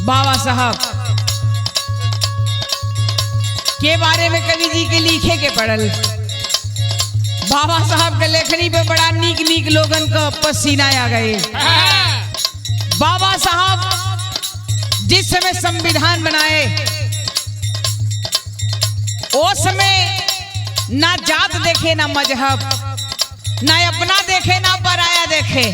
बाबा साहब के बारे में कवि जी के लिखे के पड़ल। बाबा साहब के लेखनी पे बड़ा नीक नीक लोगन का पसीना आ गए। बाबा साहब जिस समय संविधान बनाए उस समय ना जात देखे ना मजहब, ना अपना देखे ना पराया देखे।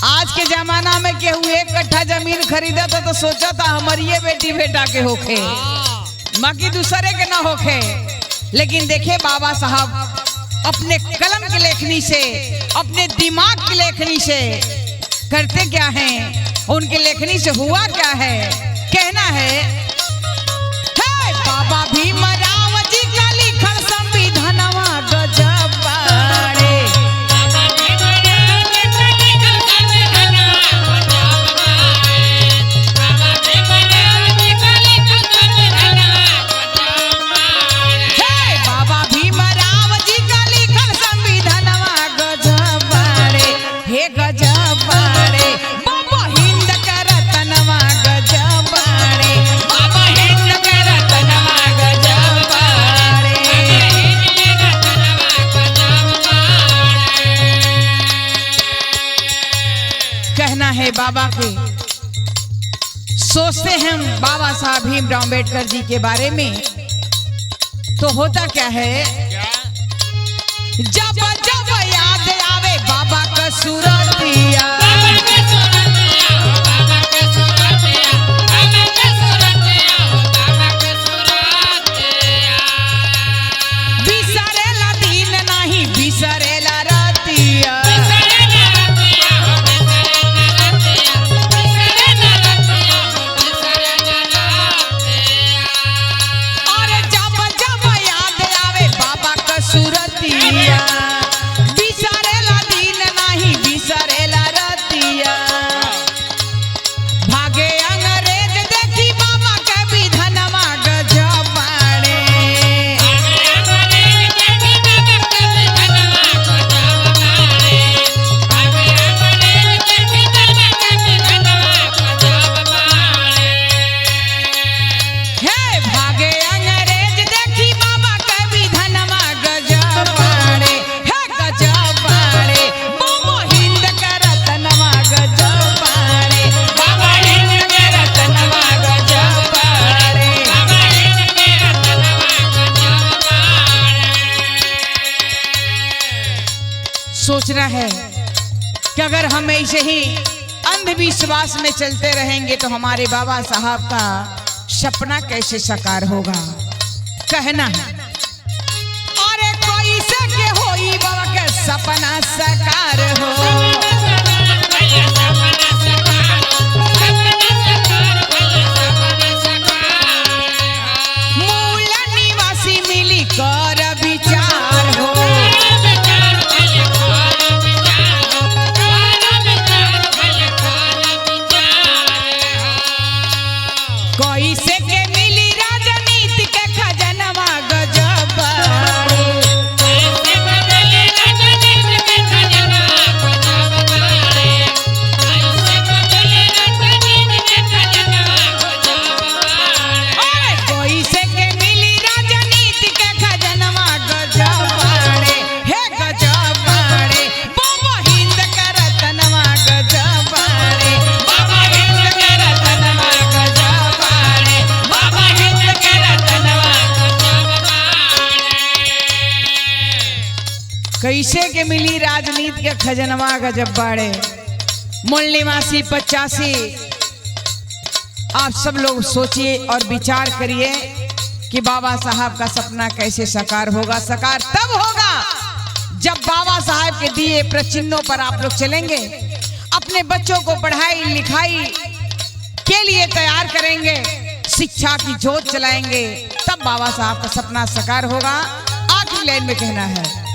आज के जमाना में केहू एक कट्ठा जमीन खरीदा था तो सोचा था हमारी बेटी बेटा के होखे, बाकी दूसरे के ना होखे। लेकिन देखे बाबा साहब अपने कलम की लेखनी से, अपने दिमाग की लेखनी से करते क्या हैं, उनकी लेखनी से हुआ क्या है। कहना है बाबा भीमराव जी का लिखल संविधानवा गजब बाड़े। बाबा भीमराव जी का लिखल संविधानवा गजब बाड़े, हे गजब बाड़े। बाबा हिंद का रतनवा गजब बाड़े, बाबा हिंद का रतनवा गजब बाड़े। कहना है बाबा के, सोचते हैं हम बाबा साहब भीमराव अम्बेडकर जी के बारे में तो होता क्या है, जब जब याद आवे बाबा का सूरतिया, बिसरेला दिन नहीं बिसरेला रातिया। अरे जब जब याद आवे बाबा का सूरतिया, बिसरेला दिन नहीं बिसरेला रातिया। भागे अंग्रेज देखी बाबा के विधनवा गजब बाड़े। हे भागे अंग्रेज देखी बाबा के विधनवा गजब बाड़े, हे गजब बाड़े। बाबा हिंद का रतनवा गजब बाड़े, बाबा हिंद के रतनवा गजब बाड़े। सोचना है कि अगर हम ऐसे ही अंधविश्वास में चलते रहेंगे तो हमारे बाबा साहब का सपना कैसे साकार होगा। कहना है अरे कोई से के होई बाबा के सपना साकार हो। मूल निवासी मिली कर विचार हो। कोई से के मिली राजनीति के खजनवा गजब बाड़े। ओए कोई से के मिली राजनीति के खजनवा गजब बाड़े, हे गजब बाड़े। बाबा हिंद का रतनवा गजब बाड़े, बाबा हिंद के रतनवा गजब बाड़े, बाबा हिंद के रतनवा गजब बाड़े। कैसे के मिली राजनीति के खजनवा गजब बाड़े। मूल निवासी 85। आप सब लोग सोचिए और विचार करिए कि बाबा साहब का सपना कैसे साकार होगा। साकार तब होगा जब बाबा साहब के दिए प्रचिन्हों पर आप लोग चलेंगे, अपने बच्चों को पढ़ाई लिखाई के लिए तैयार करेंगे, शिक्षा की जोत चलाएंगे, तब बाबा साहब का सपना साकार होगा। आखिरी लाइन में कहना है